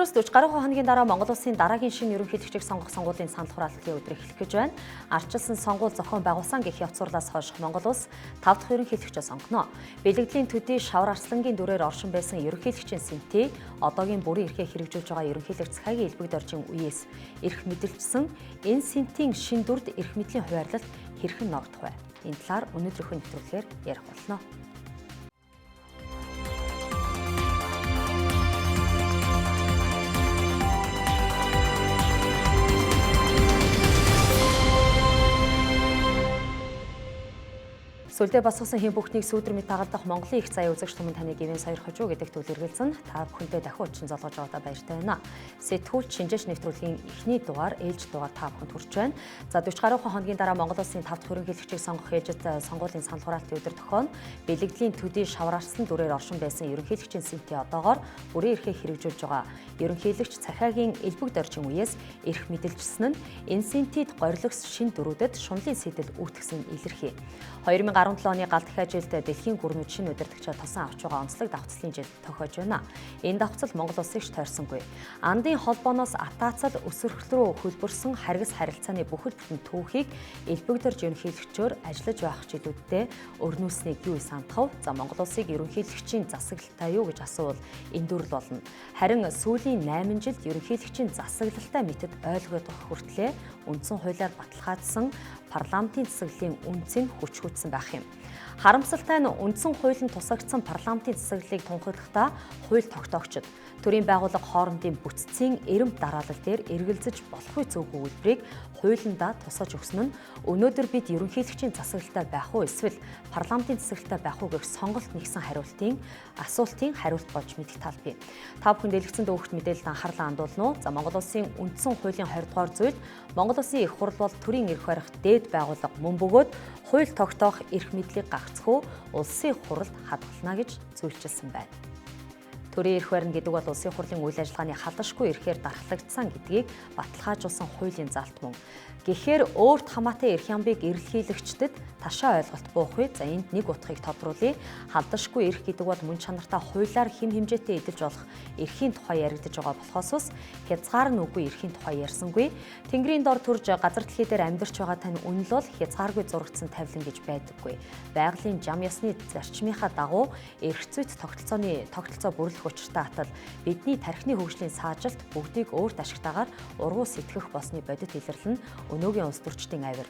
Өнөөдрөөс 40 гаруй хоногийн дараа Монгол Улсын дараагийн шинэ ерөнхийлөгчийг сонгох сонгуулийн санал хураалтын өдөр эхлэх гэж байна. Ардчилсан сонгуул зохион байгуулсан гэх явцуурлаас хойш Монгол Улс 5 дахь ерөнхийлөгчөө сонгоно. Бэлгэдлийн төдий Шавар Арслангийн дүрээр оршин байсан ерөнхийлөгчийн Синти одоогийн бүрийн эрхээ хэрэгжүүлж байгаа ерөнхийлөгч Цагаагийн элбэг доржин үеэс эрх мэдэлжсэн энэ Синтийн шин дүрд эрх мэдлийн хуваарлалт хэрхэн ногдох вэ? Энэ талаар өнөөдрийнхөө нэвтрүүлгээр ярих болно. Сүлдээ босгосон хэм бүхнийг сүүдэр мэт дагалдах Монголын их заяа үзэгч түмэн таны гівэн саяр хожуу гэдэг төл эргэлзэн та бүхэндээ дахин удаа золгож байгаадаа баяртай байна. Setguullch Shinjeech нэвтрүүлгийн эхний дугаар ээлж дугаар та бүхэнд хүрч байна. За 40 гаруй хоногийн дараа Монгол Улсын 5 дахь ерөнхийлөгчийг сонгох ээлжид сонгуулийн санал хураалтын өдөр тохион бэлгэдлийн төдий Шавар Арслан дүрээр оршин байсан ерөнхийлөгчийн Синти одоогоор бүрийн эрхээ хэрэгжүүлж байгаа ерөнхийлөгч Цагаагийн элбэг доржин үеэс эрх мэдэлжсэн нь энэ Синтид горилогс шин дүрүүдэд шунлын сэтэл үүдгсэн илэрхий. 2017 оны гал дахь ажилд дэлхийн гүрнүүд шинэ удирдагчаа тосон авч байгаа онцлог давхцлын жил тохиож байна. Энэ давхцал Монгол улсыг тойрсонгүй. Андын холбооноос атаацал өсөрхөл рүү хөлбөрсөн харгас харилцааны бүхэл бүтэн түүхийг элбэгдэрж ерөнхийлөгчөөр ажиллаж байх жилүүддээ өрнүүлснийг юу сандхав? За Монгол улсыг ерөнхийлөгчийн засаглалтай юу гэж асуувал эндүрл болно. Харин сүүлийн 8 жилд ерөнхийлөгчийн засаглалтай мэтэд ойлгогдох хүртлээр үндсэн хуулиар баталгаажсан парламентын засаглалын үнцийг хүчгүйтсэн байх юм. Харамсалтай нь үндсэн хуулийн тусагдсан парламентын засаглалыг тунхаглахдаа хууль тогтоогчид төрийн байгууллага хоорондын бүтцийн эрэм дараалал дээр эргэлзэж болохгүй зүйгүй үйлдвэрийг хуулиндаа тусгаж өгсөн нь өнөөдөр бид ерөнхийлөгчийн засаглалтай байх уу эсвэл парламентын засаглалтай байх уу гэх сонголт нэгсэн асуултын хариулт болж мэдэх тал бий. Та бүхэн дэлгэцэн дүүхт мэдээлэлд анхаарлаа хандуулна уу? За Монгол улсын үндсэн хуулийн 20 дугаар зүйлд Монгол улсын их хурл бол төрийн эрх барих дээд байгууллага мөн бөгөөд хууль тогтоох эрх мэдлийг гагцхүү улсын хуралд хадгална гэж зөвлөжилсөн байна. Төрийн эрх барина гэдэг бол улсын хурлын үйл ажиллагааны халдашгүй эрхээр дархлагдсан гэдгийг баталгаажуулсан хуулийн залт мөн. Гэхдээ өөрт хамаатай эрх ямбыг эрэлхийлэгчдэд ташаа ойлголт буухыг за энд нэг утгыг тодруулъя. Халдашгүй эрх гэдэг бол мөн чанартай хуулиар хэм хэмжээтэй эдэлж болох эрхийн тухай яригдж байгаа болохоос ус хязгаар нь үгүй эрхийн тухай ярьсангүй. Тэнгэрийн дор төрж газар дэлхий дээр амьдарч байгаа тань үнэл бол хязгааргүй зурагдсан тавилан гэж байдаггүй. Байгалийн зам ёсны зарчмынхаа дагуу эрх зүйт тогтолцоо бүрлэх учиртай атал бидний тархины хөгжлийн саажилт бүгдийг өөрт ашигтайгаар ургуул сэтгэх болсны бодит илэрлэл нь өнөөгийн улс төрчдийн авир.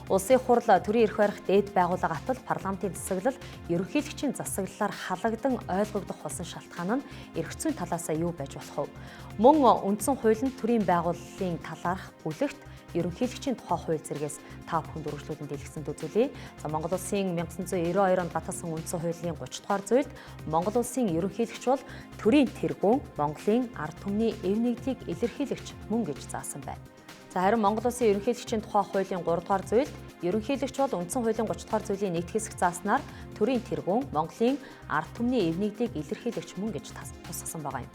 Улсын хурл төрийн эрх барих дээд байгууллага атал парламентын засаглал ерөнхийлөгчийн засаглалаар халагдан ойлгогдох болсон шалтгаан нь эрх зүйн талаас юу байж болох вэ? Мөн үндсэн хуулинд төрийн байгууллагын талаарх бүлэгт ерөнхийлөгчийн тухай хууль зэрэгээс та бүхэнд үргэлжлүүлэн дэлгэцэнд үзүүлье. За Монгол улсын 1992 онд баталсан үндсэн хуулийн 30 дугаар зүйлд Монгол улсын ерөнхийлөгч бол төрийн тэргүүн Монголын ард түмний эв нэгдлийг илэрхийлэгч мөн гэж заасан байна. За харин Монгол улсын ерөнхийлөгчийн тухай хуулийн 3 дугаар зүйлд ерөнхийлөгч бол үндсэн хуулийн 30 дугаар зүйлийн нэгд хэсэг зааснаар төрийн тэргүүн Монголын ард түмний эв нэгдлийг илэрхийлэгч мөн гэж тусгасан байгаа юм.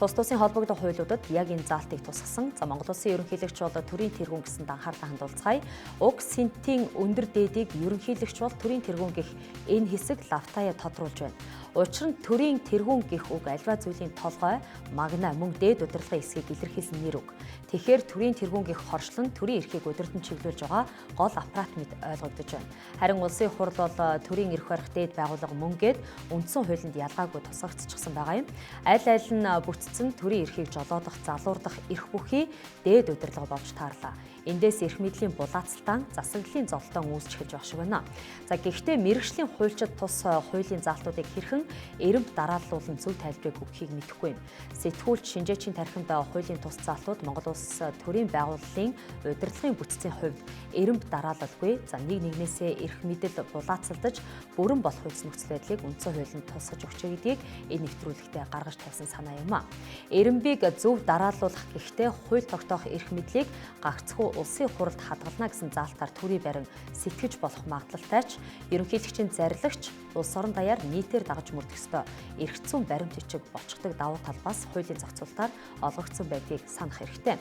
Тус тусын холбогдох хуулиудад яг энэ заалтыг тусгасан. За Монгол улсын ерөнхийлөгч бол төрийн тэргүүн гэсэнд анхаарлаа хандуулцгаая. Уг Синтийн өндөр дээдийг ерөнхийлөгч бол төрийн тэргүүн гэх энэ хэсэг лавтаяа тодруулж байна. Учир нь төрийн тэргүүн гэх үг альва зүйлийн толгой, магна мөн дээд удирдлагын хэсгийг илэрхийлсэн нэр үг. Тэгэхээр төрийн тэргүүн гэх хоршлон төрийн эрхийг удирдан чиглүүлж байгаа гол аппарат мэт ойлгогдож байна. Харин улсын хурл бол төрийн эрх барих дээд байгууллага мөн гээд үндсэн хуулинд ялгаагүй тусгагдчихсан байгаа юм. Аль аль нь бүтцэн төрийн эрхийг жолоодох, залуурдах эрх бүхий дээд удирдлага болж таарлаа. Эндээс эрх мэдлийн булаацалтан засаглалын зовлтон үүсч эхэлж байх шиг байна. За гэхдээ мэргэжлийн хуульчид тус хуулийн заалтуудыг хэрхэн эрэм дарааллуулан зөв тайлбарыг өгөхийг мэдэхгүй юм. Setguullch Shinjeech-ийн тархинд хуулийн тус заалтууд Монгол улс төрийн байгууллагын удирдлагын бүтцийн хувьд эрэм дараалалгүй. За нэгнээсээ эрх мэдэл булаацалдаж бүрэн болох үс нөхцөл байдлыг үндсэн хуулинд тусгаж өгч гэдгийг энэ нэвтрүүлэгтээ гаргаж тавьсан санаа юм а. Эрэмбийг зөв дарааллуулах гэхдээ хууль тогтоох эрх мэдлийг гагцхүү улсын хуралд хадгална гэсэн заалтаар төрийн барин сэтгэж болох магадлалтай ч ерөнхийлөгчийн зарлагч улс орон даяар нийтээр дагаж олж мөрдөх ёстой. Эрх зүйн баримт бичиг болцдог давуу талбаас хуулийн зохицуулалтаар олгогдсон байдгийг санах хэрэгтэй.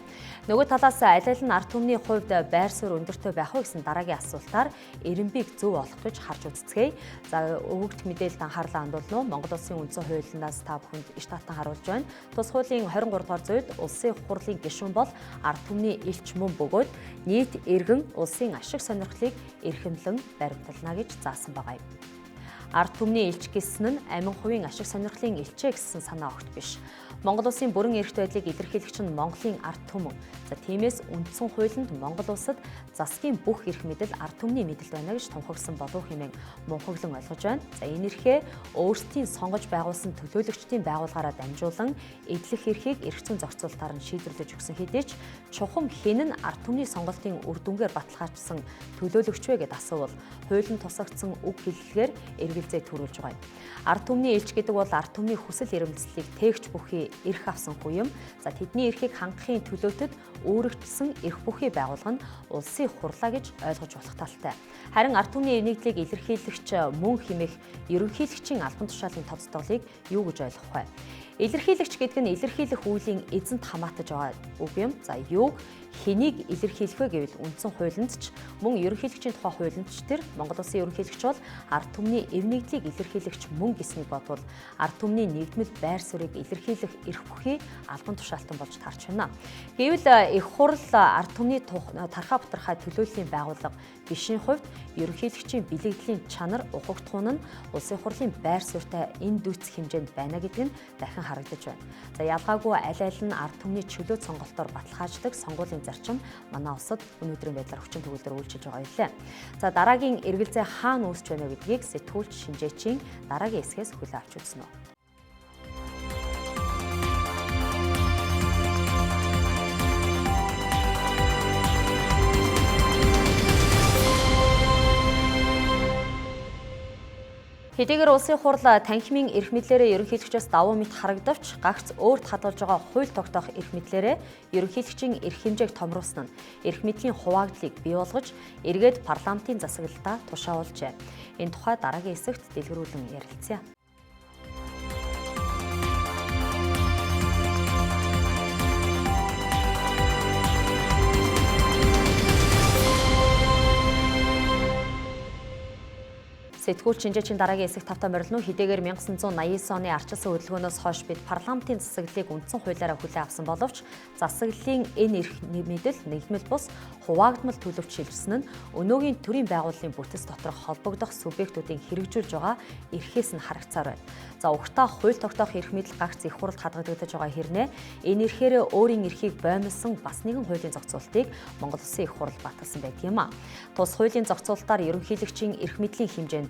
Нөгөө талаас аль аль нь ард түмний хувьд байр суурь өндөртэй байх уу гэсэн дараагийн асуултаар эренбийг зөв олох гэж харж үзцгээе. За өгөгдөх мэдээлэлд анхаарлаа хандуулна уу? Монгол Улсын үндсэн хуулиндаас та бүхэнд иш татан харуулж байна. Тус хуулийн 23 дугаар зүйлд улсын хурлын гишүүн бол ард түмний элч мөн бөгөөд нийт иргэн улсын ашиг сонирхлыг эрхэмлэн баримтална гэж заасан байгаа юм. Ард түмний элч гэсэн нь амин хувийн ашиг сонирхлын элчээ гэсэн санаа огт биш. Монгол Улсын бүрэн эрхт байдлыг илэрхийлэгч нь Монголын ард түмэн. За тиймээс үндсэн хуулинд Монгол улсад засгийн бүх эрх мэдэл ард түмний мэдэл байна гэж тунхагласан болов хэмээн мунхаглан ойлгож байна. За энэ эрхээ өөрсдийн сонгож байгуулсан төлөөлөгчдийн байгууллагаараа дамжуулан эдлэх эрхийг эрх зүйн зохицуулалтаар нь шийдвэрлэж өгсөн хэдий ч чухам хэн нь ард түмний сонголтын үр дүнгээр баталгаажсан төлөөлөгч вэ гэд асуувал хуулийн тусагдсан үг хэллэгээр эргэлзээ төрүүлж байгаа юм. Ард түмний элч гэдэг бол ард түмний хүсэл эрмэлзлийг тээгч бүхий эрх авсан хүн юм. За тэдний эрхийг хангахын төлөөтөд өөрчлөсөн эрх бүхий байгуулга нь улсын хурлаа гэж ойлгож болох талтай. Харин ард түмний нэгдлийг илэрхийлэгч мөн хэмээх ерөнхийлөгчийн албан тушаалын тодтолцоолыг юу гэж ойлгох вэ? Илэрхийлэгч гэдэг нь илэрхийлэх үеийн эзэнт хамаатаж байгаа үг юм. За юуг хэнийг илэрхийлэх вэ гэвэл үндсэн хуулинд ч мөн ерөнхийлөгчийн тухай хуулинд ч тэр Монгол Улсын ерөнхийлөгч бол ард түмний эв нэгдлийг илэрхийлэгч мөн гэснийг бодвол ард түмний нэгдмэл байр суурийг илэрхийлэх эрх бүхий албан тушаалтан болж таарч байна. Гэвэл их хурл ард түмний тархаа бутархай төлөөллийн байгууллага бишийн хувьд ерөнхийлөгчийн бэлэгдлийн чанар ухагдхуун нь улсын хурлын байр суурьтай энэ дүүцэх хэмжээнд байна гэдэг нь дахин харагдаж байна. За ялгаагүй аль аль нь ард түмний чөлөөт сонголтоор баталгааждаг сонгуулийн зарчим манай улсад өнөөдрийн байдлаар хүчин төгөлдөр үйлчилж байгаа юм лээ. За дараагийн эргэлзээ хаана үүсч байна гэдгийг Setguullch Shinjeechийн дараагийн хэсгээс хүлээн авч үзнэ. Хэдийгээр улсын хурл танхимын эрх мэдлээрээ ерөнхийлөгчөөс давуу мэт харагдавч гагц өөрт хадгалж байгаа хууль тогтоох эрх мэдлээрээ ерөнхийлөгчийн эрх хэмжээг томруулсан нь эрх мэдлийн хуваагдлыг бий болгож эргээд парламентын засаглалтаа тушаалжээ. Энэ тухай дараагийн хэсэгт дэлгэрүүлэн ярилцъя. Setguullch Shinjeechийн дараагийн хэсэг тавтан морилно. Хэдийгээр 1989 оны ардчилсан хөдөлгөөнөөс хойш бид парламентын засаглалыг үндсэн хуулиараа хүлээн авсан боловч засаглалын энэ эрх мэдэл нэгдмэл бус хуваагдмал төлөвч шилжсэн нь өнөөгийн төрийн байгууллагын бүтэц доторх холбогдох субъектуудын хэрэгжүүлж байгаа эрхээс нь харагцаар байна. За угтаа хууль тогтоох эрх мэдэл гагц их хуралд хадгалагдаж байгаа хэрнээ энэ эрхээрээ өөрийн эрхийг боомлсон бас нэгэн хуулийн зохицуулалтыг Монгол Улсын их хурал баталсан байдаг юм а. Тус хуулийн зохицуулалтаар ерөнхийлөгчийн эрх мэдлийн хэмжээнд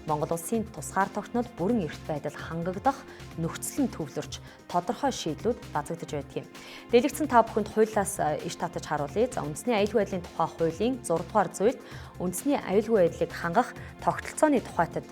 Монгол Улсын тусгаар тогтнол бүрэн эрхт байдал хангагдах нөхцөл нь төвлөрч тодорхой шийдлүүд базагдж байдаг юм. Дэлгэцэн та бүхэнд хуулиас иш татаж харуулъя. За үндэсний аюулгүй байдлын тухай хуулийн 6 дугаар зүйлд үндэсний аюулгүй байдлыг хангах тогтолцооны тухайтад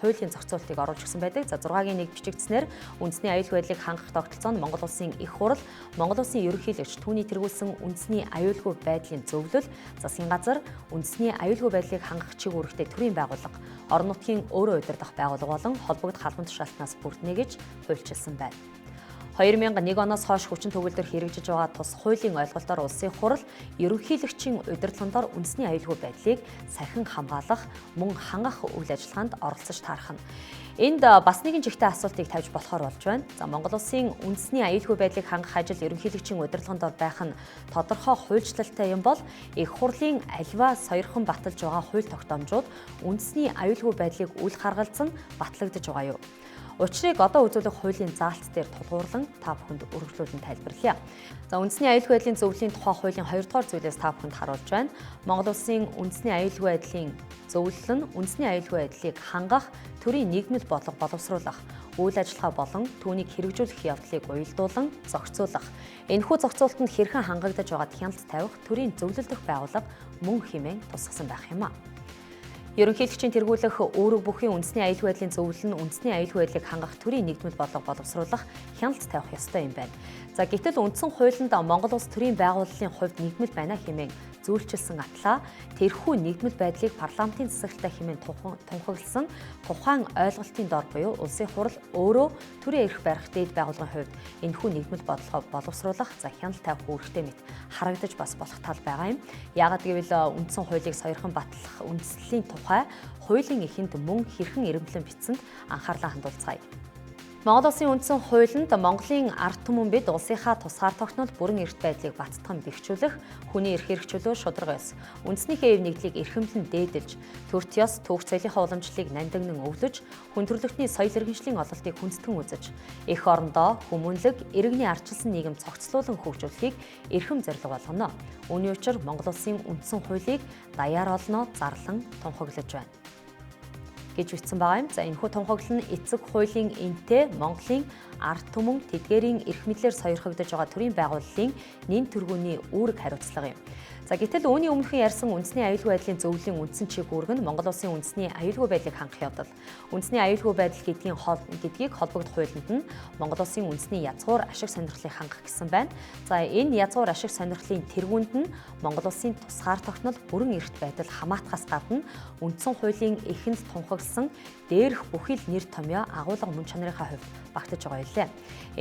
хуулийн зохицуултыг оруулж өгсөн байдаг. За 6-гийн 1 бичигдснээр үндэсний аюулгүй байдлыг хангах тогтолцоо нь Монгол Улсын их хурал, Монгол Улсын ерөнхийлөгч түүний тэргүүлсэн үндэсний аюулгүй байдлын зөвлөл, засгийн газар, үндэсний аюулгүй байдлыг хангах чиг үүрэгтэй төрийн байгууллага, орон нутгийн өөрөө удирдах байгууллага болон холбогдох албан тушаалтнаас бүрднэ гэж хуульчилсан байна. 2001 оноос хойш хүчин төгөлдөр хэрэгжиж байгаа тус хуулийн ойлголтоор улсын хурал ерөнхийлөгчийн удирдлагын үндэсний аюулгүй байдлыг сахин хамгаалах, мөн хангах үйл ажиллагаанд оролцож таарах нь. Энд бас нэгэн жигтэй асуултыг тавьж болохоор болж байна. За Монгол Улсын үндэсний аюулгүй байдлыг хангах ажил ерөнхийлөгчийн удирдлаганд байх нь тодорхой хуульчлалтай юм бол их хурлын альва сойрхон баталж байгаа хууль тогтоомжууд үндэсний аюулгүй байдлыг үл харгалзан батлагдаж байгаа юу? Учрыг одоо үзүүлэх хуулийн заалт дээр тулгуурлан та бүхэнд өргөжлүүлэн тайлбарлая. За үндэсний аюулгүй байдлын зөвлөлийн тухай хуулийн 2 дугаар зүйлээс та бүхэнд харуулж байна. Монгол Улсын үндэсний аюулгүй байдлын зөвлөл нь үндэсний аюулгүй байдлыг хангах, төрийн нийгмэл бодлого боловсруулах, үйл ажиллагаа болон түүнийг хэрэгжүүлэх явдлыг уялдуулан зохицуулах. Энэхүү зохицуулалтанд хэрхэн хангагдаж байгааг хяналт тавих төрийн зөвлөлдөх байгууллага мөн хэмээн тусгасан байх юм а. Ерөнхийлөгчийн тэргүүлэх өөрөг бүхий үндэсний аюулгүй байдлын зөвлөл нь үндэсний аюулгүй байдлыг хангах төрийн нийгмэл бодлого боловсруулах хяналт тавих ёстой юм байна. За гэтэл үндсэн хуулинд Монгол Улс төрийн байгууллагын хувьд нийгмэл байна хэмээн зүүлчилсэн атлаа тэрхүү нийгмэл байдлыг парламентын засаглалтаа хэмээн тунхагласан тухайн ойлголтын дор буюу улсын хурал өөрөө төрийн эрх барих дээд байгууллагын хувьд энэхүү нийгмэл бодлогоо боловсруулах хяналт тавих үүрэгтэй мэт харагдаж бас болох тал байгаа юм. Яагаад гэвэл үндсэн хуулийг сойрхон батлах үндслэлийн тухай хуулийн эхэнд мөн хэрхэн эрэмблэн бичсэнд анхаарлаа хандуулцгаая. Монгол Улсын үндсэн хуулинд Монголын ард түмэн бид улсынхаа тусгаар тогтнол бүрэн эрх байдлыг баттган бэхжүүлэх, хүний эрх чөлөө шударга ёс, үндэснийхээ эв нэгдлийг эрхэмлэн дээдэлж, төрт ёс, түүх соёлынхаа уламжлалыг нандинан өвлөж, хүн төрөлхтний соёл иргэншлийн ололтыг хүндэтгэн үзэж, эх орондоо хүмүүнлэг, иргэний ардчилсан нийгэм цогцлуулан хөгжүүлэхийг эрхэм зорилго болгоно. Үүний учир Монгол Улсын үндсэн хуулийг даяар олноо зарлан тунхаглаж байна гэж бичсэн байгаа юм. За энэхүү тунхаглал нь эцэг хуулийн энтэй Монголын ард түмэн тэдгээрийн эрх мэдлээр сойрхогдож байгаа төрийн байгууллагын нэн тэргүүний үүрэг хариуцлага юм. За гэтэл үүний өмнөхөн ярьсан үндэсний аюулгүй байдлын зөвлөлийн үндсэн чиг үүрэг нь Монгол Улсын үндэсний аюулгүй байдлыг хангах явдал. Үндэсний аюулгүй байдал гэдгийг холбогдох хуулинд нь Монгол Улсын үндэсний язгуур ашиг сонирхлыг хангах гэсэн байна. За энэ язгуур ашиг сонирхлын тэргүүнд нь Монгол Улсын тусгаар тогтнол бүрэн эрхт байдал хамаатахаас гадна үндсэн хуулийн эхэнд тунхагласан дээрх бүхий л нэр томьёо агуулга мөн чанарынхаа хувьд багтаж байгаа юм лээ.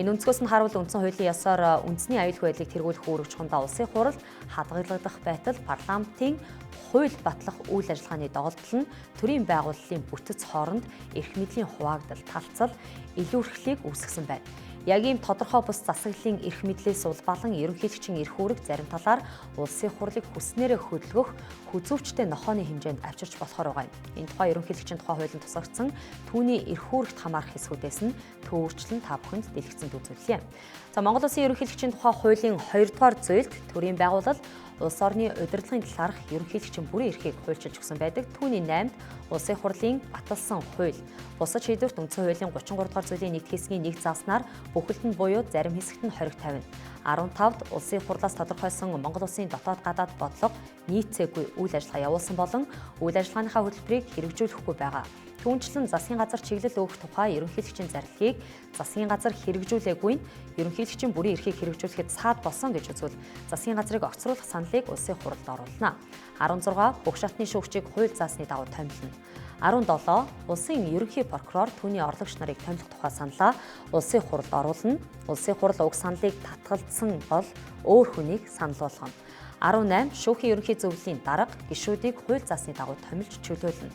Энэ өнцгөөс нь харуул үндсэн хуулийн ёсоор үндэсний аюулгүй байдлыг тэргүүлэх үүрэг чухамдаа улсын хурал хадгалагдах байтал парламентын хууль батлах үйл ажиллагааны доголдол нь төрийн байгууллагын бүтэц хооронд эрх мэдлийн хуваагдал, талцал, илүүрхлийг үүсгэсэн байна. Яг ийм тодорхой бус засаглалын эрх мэдлээс улбалан ерөнхийлөгчийн эрх үүрэг зарим талаар улсын хурлыг хүснээрээ хөдөлгөх хүзүүчтэй нохооны хэмжээнд авчирч болохоор байгаа юм. Энэ тухай ерөнхийлөгчийн тухай хуулинд тусгагдсан түүний эрх үүрэгт хамаарах хэсгүүдээс нь төөрчлөн та бүхэнд дэлгэцэнд үзүүллээ. За Монгол Улсын ерөнхийлөгчийн тухай хуулийн 2 дугаар зүйлд төрийн байгууллал улс орны удирдлагын талаарх ерөнхийлөгчийн бүрэн эрхийг хуульчилж өгсөн байдаг. Түүний 8-д улсын хурлын баталсан хууль, бусад шийдвэрт үндсэн хуулийн 33 дугаар зүйлийн 1 хэсгийн 1 зааснаар бүхэлд нь буюу зарим хэсэгт нь 20-50. 15-д улсын хурлаас тодорхойлсон Монгол Улсын дотоод гадаад бодлого нийцээгүй үйл ажиллагаа явуулсан болон үйл ажиллагааныхаа хөтөлбөрийг хэрэгжүүлэхгүй байгаа. Түүнчлэн засгийн газар чиглэл өгөх тухай ерөнхийлөгчийн зарилыг засгийн газар хэрэгжүүлээгүй нь ерөнхийлөгчийн бүрийн эрхийг хэрэгжүүлэхэд саад болсон гэж үзвэл засгийн газрыг огцруулах саналыг улсын хуралд оруулна. 16 бүх шатны шүүгчийг хууль заасны дагуу томилно. 17 улсын ерөнхий прокурор түүний орлогч нарыг томилох тухай саналаа улсын хуралд оруулна. Улсын хурал уг саналыг татгалзсан бол өөр хүнийг санал болгоно. 18 шүүхийн ерөнхий зөвлөлийн дарга гишүүдийг хууль заасны дагуу томилж чөлөөлнө.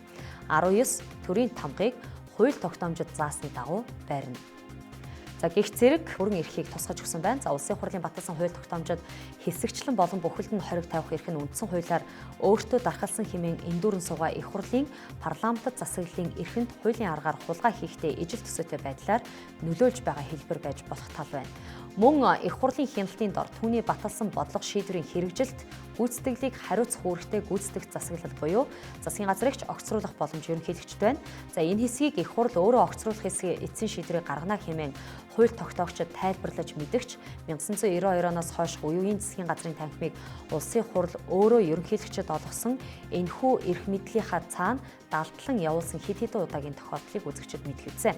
19 төрийн тамгыг хууль тогтоомжид заасны дагуу байрна. За гих зэрэг бүрэн эрхийг тусгаж өгсөн байна. За улсын хурлын баталсан хууль тогтоомжид хэсэгчлэн болон бүхэлд нь хориг тавих эрх нь үндсэн хуулиар өөртөө дархалсан хэмээн эндүүрэн суугаа их хурлын парламентд засаглалын эрхэнд хуулийн аргаар хулгай хийхдээ ижил төсөөтэй байдлаар нөлөөлж байгаа хэлбэр байж болох тал байна. Мөн их хурлын хяналтын дор түүний баталсан бодлого шийдвэрийн хэрэгжилт гүйцэтгэлийг хариуцах үүрэгтэй гүйцэтгэх засаглал буюу засгийн газрыгч огцруулах боломж ерөнхийлөгчд байна. За энэ хэсгийг их хурл өөрөө огцруулах хэсгийн эцсийн шийдвэрийг гаргана хэмээн хууль тогтоогчид тайлбарлаж мэдэгч 1992 оноос хойш уюугийн засгийн газрын танхимыг улсын хурл өөрөө ерөнхийлөгчд олгосон энэхүү эрх мэдлийнхаа цаана далдлан явуулсан хэд хэдэн удаагийн тохиолдлыг үзэгчид мэдгэвцээ.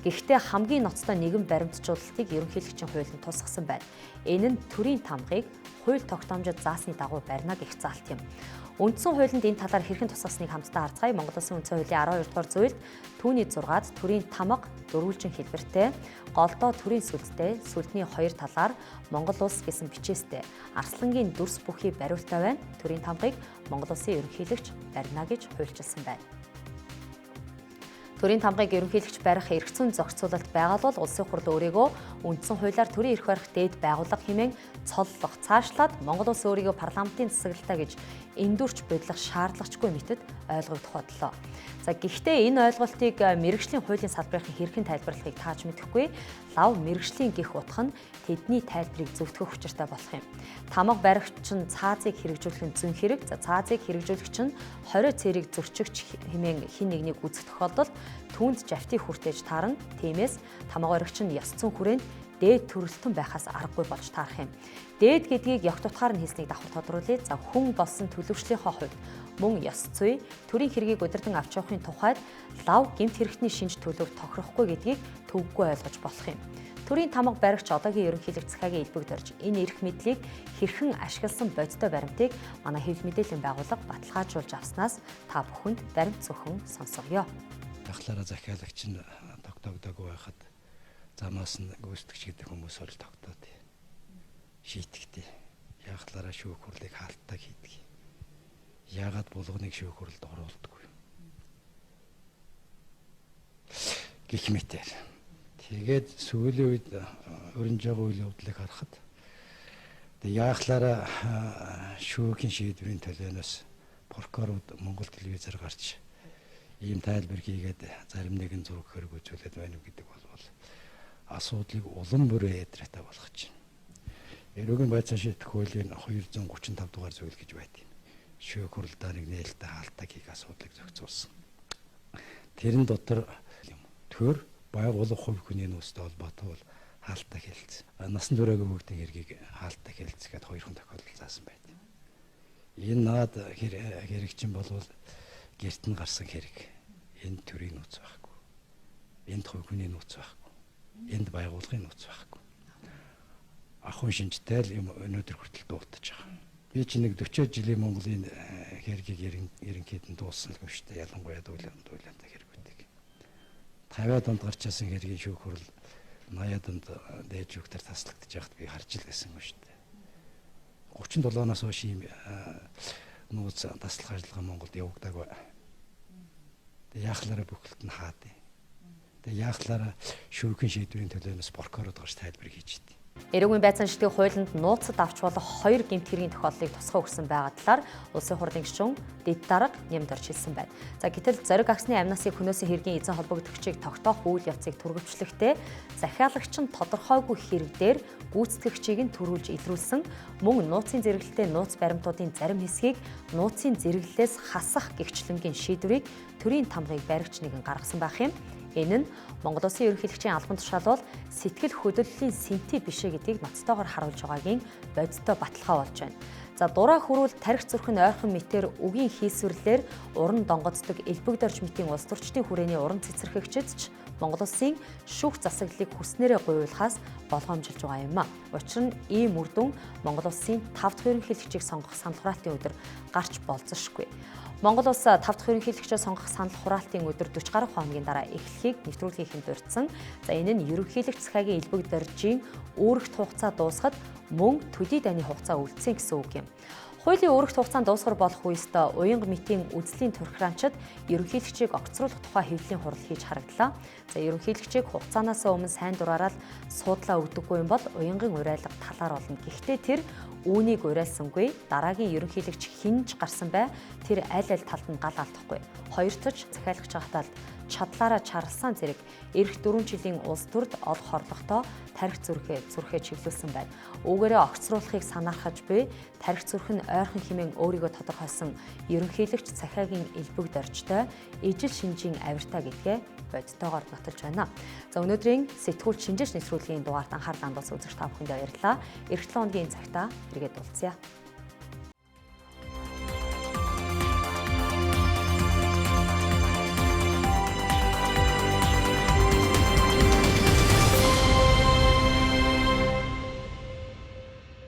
Гэхдээ хамгийн ноцтой нэгэн баримтжуулалтыг ерөнхийлөгчийн хуулинд тусгасан байна. Энэ нь төрийн тамгыг хууль тогтоомжид заасны дагуу барина гэх заалт юм. Үндсэн хуулинд энэ талаар хэрхэн тусгасныг хамтдаа харцгаая. Монгол Улсын үндсэн хуулийн 12 дугаар зүйлд түүний 6-ад төрийн тамга дөрвөлжин хэлбэртэй, голдоо төрийн сүлдтэй, сүлдний 2 талаар Монгол улс гэсэн бичээстэй арслангийн дүрс бүхий бариултаа байна. Төрийн тамгыг Монгол Улсын ерөнхийлөгч барина гэж хуульчилсан байна. Төрийн тамгыг ерөнхийлөгч барих эрх зүйн зохицуулалт байгалвал улсын хурл өөрийгөө үндсэн хуулиар төрийн эрх барих дээд байгууллага хэмээн цоллох, цаашлаад Монгол улс өөрийгөө парламентын засаглалтаа гэж эндүрч бодлох шаардлагачгүй мэтэд ойлгогдох бодлоо. За гэхдээ энэ ойлголтыг мэргэжлийн хуулийн салбарын хэрхэн тайлбарлахыг тааж мэдэхгүй. Лав мэргэжлийн гих утга нь тэдний тайлбарыг зөвтгөх учиртай болох юм. Тамга баригч нь цаазыг хэрэгжүүлэх нь зүүн хэрэг. За цаазыг хэрэгжүүлэгч нь 20 цэрэг зөрчигч хэмээн хин нэгнийг үзэх тохиолдолд түүнд жавтыг хүртээж таарна. Тиймээс тамга баригч нь ёс зүйн хүрээнд дээд төрөлтөн байхаас аргагүй болж таарах юм. Дээд гэдгийг ёг тутгаар нь хэлснийг давхар тодруулъя. За хүн болсон төлөвчлийнхөө хувьд мөн ёс зүй, төрийн хэргийг удирдан авч явахын тухайд лав гэмт хэрэгтний шинж төлөв тохирохгүй гэдгийг төвөггүй ойлгож болох юм. Төрийн тамга баригч одоогийн ерөнхийлөгч захиагийн элбэгдэрж энэ эрх мэдлийг хэрхэн ашигласан бодиттой баримтыг манай хэвлэл мэдээллийн байгууллага баталгаажуулж авснаас та бүхэнд баримт зөвхөн сонсгоё. Дахлаараа захиалагч нь тогтоогдоогүй байхад замаас нь гүйцэтгэгч гэдэг хүмүүс бол тогтоод шийтгдээ. Яахлаараа шүүх хурлыг хаалттай хийдэг. Яагаад булганыг шүүх хурлд оруулдаггүй. Гэх мэтээр. Тэгээд сүүлийн үед өрнж байгаа үйл явдлыг харахад яахлаараа шүүхийн шийдвэрийн төлөөнөөс прокурорууд Монгол телевизээр гарч ийм тайлбар хийгээд зарим нэгэн зураг хэрэг үзүүлээд байна гэдэг бол асуудлыг улам бүрээ ядратай болгож байна. Эрүүгийн байцаан шийдэх хуулийн 235 дугаар зүйл гэж байдаг. Шүүх хурлдаа нэг нээлттэй хаалттай хийх асуудлыг зохицуулсан. Тэрэн дотор төр байгууллага хувь хүний нөөцтэй холбоотой бол хаалттай хэлэлцсэн. Насан туршаагүй хүүхдийн эрхийг хаалттай хэлэлцгээд хоёрхан тохиолдол заасан байдаг. Энэ наад хэрэг чинь болвол гэрт нь гарсан хэрэг. Энд төрийн нөөц байхгүй. Энд хувь хүний нөөц байхгүй. Энд байгууллагын нөөц байхгүй. Ахын шинжтэй л юм өнөөдөр хүртэл дуултаж байгаа. Би чи нэг 40 жилийн Монголын хэргийг ерөнхийд нь дууссан юм шүү дээ. Ялангуяа дуулаантай хэрэгүүдийг. 50-аад онд гарч ирсэн хэргийн шүүх хурал 80-аад онд дээд шүүхтэр таслагдж байхад би харж л байсан юм шүү дээ. 37 оноос хойш ийм нууц таслах ажиллагаа Монголд явагдаагүй. Тэгээ яахлаараа бүхэлд нь хаад. Тэгээ яахлаараа шүүхийн шийдвэрийн төлөөнөөс прокурорд гарч тайлбар хийж идэв. Эрүүгийн байцаан шийдэх хуулинд нууцад авч болох 2 гэмт хэргийн тохиолдлыг тусгай өгсөн байгаа талаар улсын хурлын гишүүн дэд дарга нэмд орж хэлсэн байна. За гэтэл зориг агсны амнасыг хөнөөсөн хэргийн эзэн холбогдогчийг тогтоох үйл явцыг түргэвчлэхдээ захиалагч нь тодорхойгүй хэрэг дээр гүйцэтгэгчийг нь төрүүлж илрүүлсэн мөн нууцын зэрэглэлтэй нууц баримтуудын зарим хэсгийг нууцын зэрэглэлээс хасах гэгчлэнгийн шийдвэрийг төрийн тамгыг баригч нэгэн гаргасан байх юм. Энэ нь Монгол Улсын ерөнхийлөгчийн албан тушаал бол сэтгэл хөдлөлийн сэнти бишээ гэдгийг ноцтойгоор харуулж байгаагийн бодиттой баталгаа болж байна. За дураа хүрвэл тарих зүрхэн ойрхон мэтэр үгийн хийсвэрлэлээр уран донгоцдог элбэгдэрж мэтийн улс төрчдийн хүрээний уран цэцэрлэгчид ч Монгол Улсын шүүх засаглалыг хүснээрээ гуйвуулахаас болгоомжилж байгаа юм а. Учир нь ийм үр дүн Монгол Улсын 5 дахь ерөнхийлөгчийг сонгох санал хураалтын өдөр гарч болзошгүй. Монгол Улс 5 дахь ерөнхийлөгчөө сонгох санал хураалтын өдөр 40 гаруй хоногийн дараа эхлэхийг нэвтрүүлгийнхэн дурдсан. За энэ нь ерөнхийлөгч захиагийн элбэгдэржийн үүрэгт хугацаа дуусахад мөн төдий дайны хугацаа үлдсэн гэсэн үг юм. Хуулийн үүрэгт хугацаанд дуусгар болох үест уянга мэтийн үзлийн турхиранчид ерөнхийлөгчийг огцруулах тухай хэвлэлийн хурал хийж харагдлаа. За ерөнхийлөгчийг хугацаанаас өмнө сайн дураараа суудлаа өгдөггүй юм бол уянгын уриалга талаар болно. Гэхдээ тэр үүнийг уриалсангүй. Дараагийн ерөнхийлөгч хинж гарсан бай. Тэр аль талд нь гал алдахгүй. Хоёртож захиалагч хатаад чадлаараа чарлсан зэрэг эх 4 жилийн улс төрд олох хорлохдоо тарих зүрхээ чиглүүлсэн байна. Үүгээрээ огцруулахыг санаахаж буй тарих зүрх нь ойрхон хэмээн өөрийгөө тодорхойлсон ерөнхийлөгч захиагийн элбэгдэржтэй ижил шинжийн авиртаа гэдгээ бодтойгоор нотолж байна. За өнөөдрийн Setguullch Shinjeech нэвтрүүлгийн дугаарт анхаарал хандуулсан үзэгч та бүхэндээ баярлалаа. Эх 7 хоногийн цагтаа эргээд уулзъя.